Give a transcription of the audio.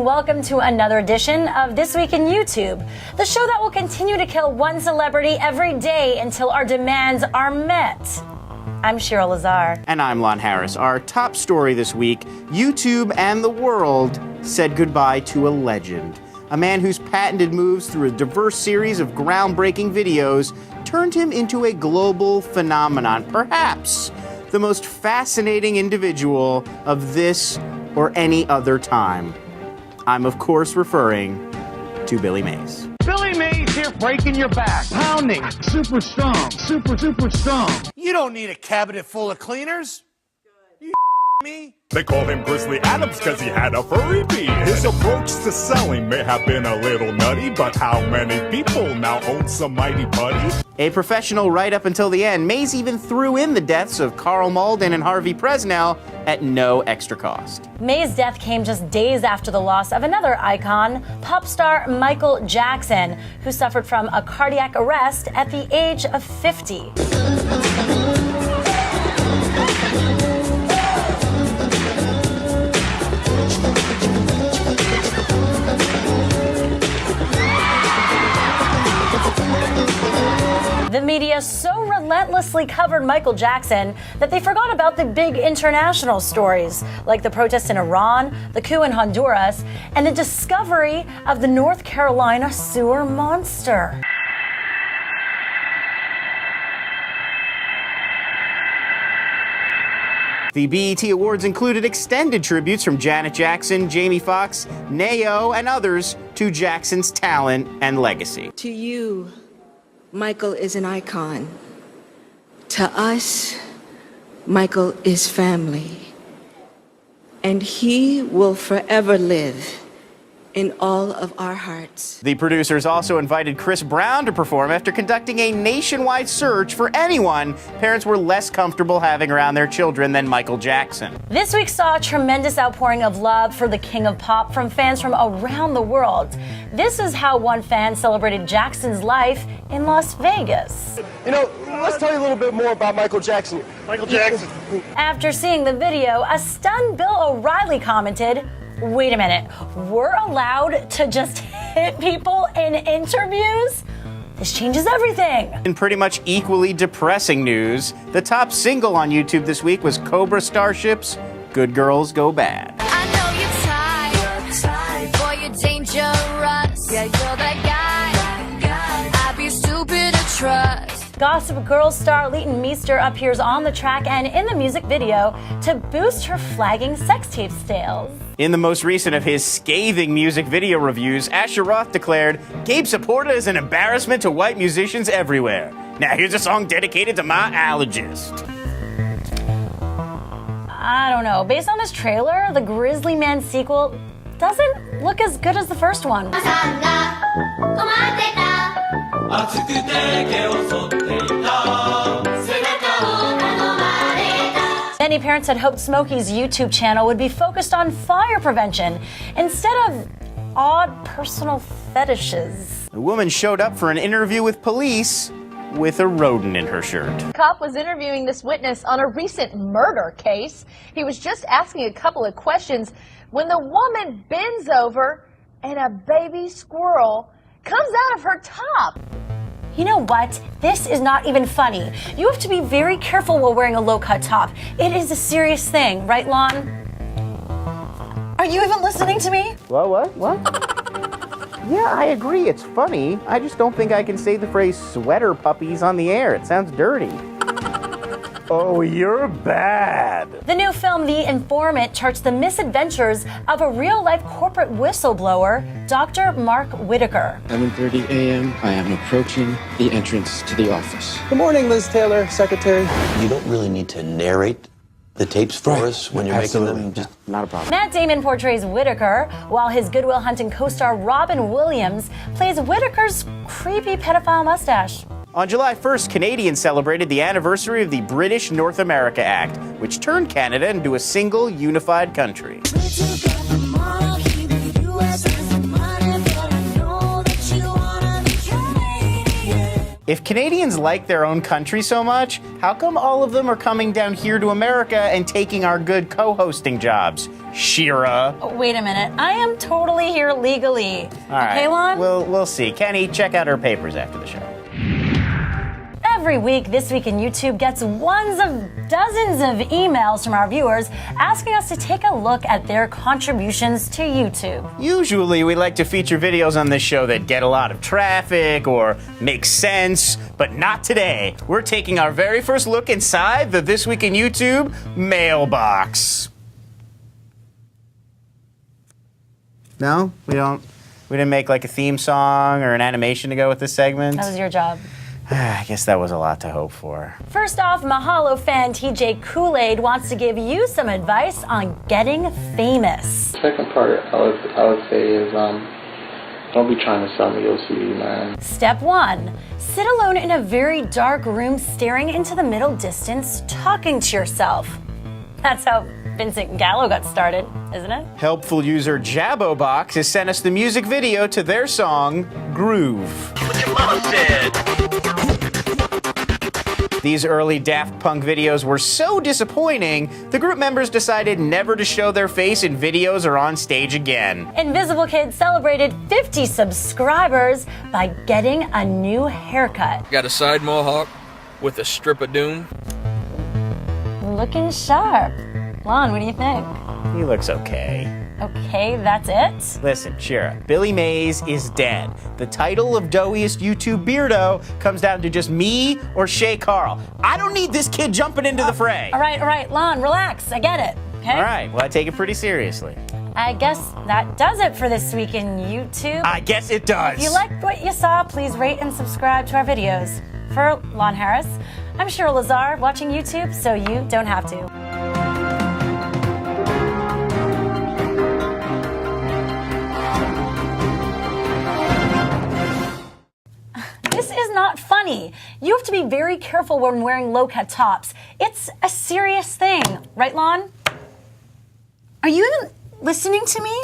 and welcome to another edition of This Week in YouTube, the show that will continue to kill one celebrity every day until our demands are met. I'm Cheryl Lazar. And I'm Lon Harris. Our top story this week, YouTube and the world said goodbye to a legend. A man whose patented moves through a diverse series of groundbreaking videos turned him into a global phenomenon, perhaps the most fascinating individual of this or any other time. I'm, of course, referring to Billy Mays. Billy Mays here breaking your back, pounding, super strong, super strong. You don't need a cabinet full of cleaners. You me? They called him Grizzly Adams because he had a furry beard. His approach to selling may have been a little nutty, but how many people now own some mighty putty? A professional right up until the end, Mays even threw in the deaths of Carl Malden and Harvey Presnell at no extra cost. Mays' death came just days after the loss of another icon, pop star Michael Jackson, who suffered from a cardiac arrest at the age of 50. The media so relentlessly covered Michael Jackson that they forgot about the big international stories, like the protests in Iran, the coup in Honduras, and the discovery of the North Carolina sewer monster. The BET Awards included extended tributes from Janet Jackson, Jamie Foxx, Neo, and others to Jackson's talent and legacy. To you, Michael is an icon. To us, Michael is family. And he will forever live in all of our hearts. The producers also invited Chris Brown to perform after conducting a nationwide search for anyone parents were less comfortable having around their children than Michael Jackson. This week saw a tremendous outpouring of love for the King of Pop from fans from around the world. This is how one fan celebrated Jackson's life in Las Vegas. You know, let's tell you a little bit more about Michael Jackson. Michael Jackson. After seeing the video, a stunned Bill O'Reilly commented, "Wait a minute, we're allowed to just hit people in interviews? This changes everything." In pretty much equally depressing news, the top single on YouTube this week was Cobra Starship's Good Girls Go Bad. I know you're tired, boy, you're dangerous. Yeah, you're that guy, I'd be stupid to trust. Gossip Girl star Leighton Meester appears on the track and in the music video to boost her flagging sex tape sales. In the most recent of his scathing music video reviews, Asher Roth declared, "Gabe Saporta is an embarrassment to white musicians everywhere. Now here's a song dedicated to my allergist." I don't know. Based on this trailer, the Grizzly Man sequel doesn't look as good as the first one. Many parents had hoped Smokey's YouTube channel would be focused on fire prevention instead of odd personal fetishes. The woman showed up for an interview with police with a rodent in her shirt. A cop was interviewing this witness on a recent murder case. He was just asking a couple of questions when the woman bends over and a baby squirrel comes out of her top. You know what? This is not even funny. You have to be very careful while wearing a low-cut top. It is a serious thing, right, Lon? Are you even listening to me? What? Yeah, I agree. It's funny. I just don't think I can say the phrase sweater puppies on the air. It sounds dirty. Oh, you're bad. The new film, The Informant, charts the misadventures of a real-life corporate whistleblower, Dr. Mark Whitaker. 7:30 a.m. I am approaching the entrance to the office. Good morning, Liz Taylor, secretary. You don't really need to narrate the tapes for us when you're making them. Just not a problem. Matt Damon portrays Whitaker, while his Good Will Hunting co-star Robin Williams plays Whitaker's creepy pedophile mustache. On July 1st, Canadians celebrated the anniversary of the British North America Act, which turned Canada into a single, unified country. If Canadians like their own country so much, how come all of them are coming down here to America and taking our good co-hosting jobs? Shira. Wait a minute. I am totally here legally. All right. Okay, Lon? We'll see. Kenny, check out her papers after the show. Every week, This Week in YouTube gets dozens of emails from our viewers asking us to take a look at their contributions to YouTube. Usually, we like to feature videos on this show that get a lot of traffic or make sense, but not today. We're taking our very first look inside the This Week in YouTube mailbox. No? We didn't make like a theme song or an animation to go with this segment? That was your job. I guess that was a lot to hope for. First off, Mahalo fan TJ Kool-Aid wants to give you some advice on getting famous. Second part I would say is don't be trying to sell me your CD, man. Step 1. Sit alone in a very dark room staring into the middle distance, talking to yourself. That's how Vincent Gallo got started, isn't it? Helpful user Jabobox has sent us the music video to their song, Groove. What your mama said. These early Daft Punk videos were so disappointing, the group members decided never to show their face in videos or on stage again. Invisible Kid celebrated 50 subscribers by getting a new haircut. Got a side mohawk with a strip of doom. Looking sharp. Lon, what do you think? He looks okay. Okay, that's it? Listen, Shira, Billy Mays is dead. The title of doughiest YouTube beardo comes down to just me or Shay Carl. I don't need this kid jumping into the fray. All right, Lon, relax. I get it. Okay? All right, well, I take it pretty seriously. I guess that does it for This Week in YouTube. I guess it does. If you liked what you saw, please rate and subscribe to our videos. For Lon Harris, I'm Shira Lazar, watching YouTube so you don't have to. This is not funny. You have to be very careful when wearing low-cut tops. It's a serious thing. Right, Lon? Are you even listening to me?